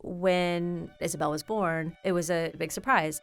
when Isabel was born, it was a big surprise.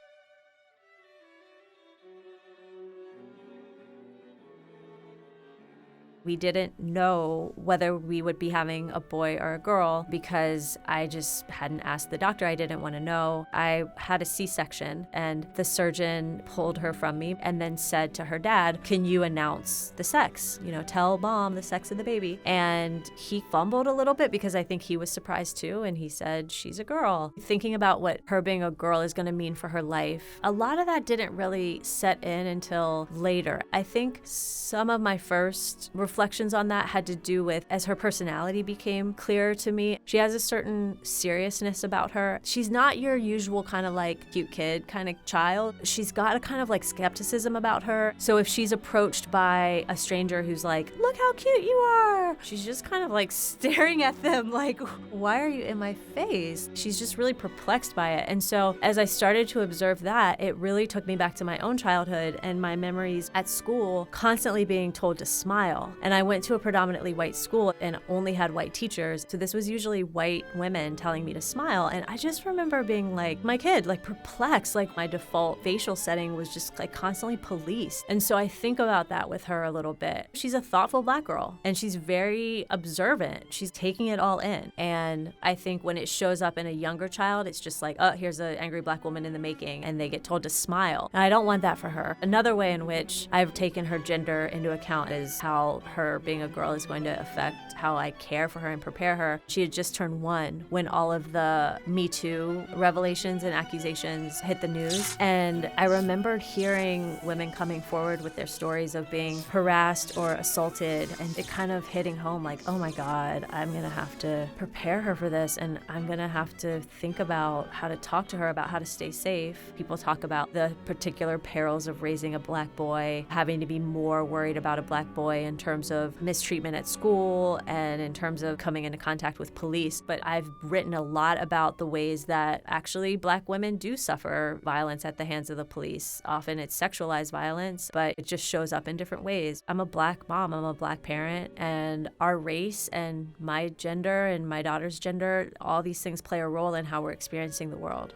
We didn't know whether we would be having a boy or a girl because I just hadn't asked the doctor. I didn't want to know. I had a C-section and the surgeon pulled her from me and then said to her dad, "Can you announce the sex? Tell mom the sex of the baby." And he fumbled a little bit because I think he was surprised too. And he said, "She's a girl." Thinking about what her being a girl is going to mean for her life, a lot of that didn't really set in until later. I think some of my first reflections on that had to do with as her personality became clearer to me. She has a certain seriousness about her. She's not your usual kind of like cute kid kind of child. She's got a kind of like skepticism about her. So if she's approached by a stranger who's like, "Look how cute you are," she's just kind of like staring at them like, "Why are you in my face?" She's just really perplexed by it. And so as I started to observe that, it really took me back to my own childhood and my memories at school, constantly being told to smile. And I went to a predominantly white school and only had white teachers. So this was usually white women telling me to smile. And I just remember being like, my kid, like perplexed, like my default facial setting was just like constantly police. And so I think about that with her a little bit. She's a thoughtful Black girl and she's very observant. She's taking it all in. And I think when it shows up in a younger child, it's just like, oh, here's an angry Black woman in the making, and they get told to smile. And I don't want that for her. Another way in which I've taken her gender into account is how her being a girl is going to affect how I care for her and prepare her. She had just turned 1 when all of the Me Too revelations and accusations hit the news. And I remembered hearing women coming forward with their stories of being harassed or assaulted, and it kind of hitting home like, oh my God, I'm gonna have to prepare her for this, and I'm gonna have to think about how to talk to her about how to stay safe. People talk about the particular perils of raising a Black boy, having to be more worried about a Black boy in terms of mistreatment at school and in terms of coming into contact with police. But I've written a lot about the ways that actually Black women do suffer violence at the hands of the police. Often it's sexualized violence, but it just shows up in different ways. I'm a Black mom, I'm a Black parent, and our race and my gender and my daughter's gender, all these things play a role in how we're experiencing the world.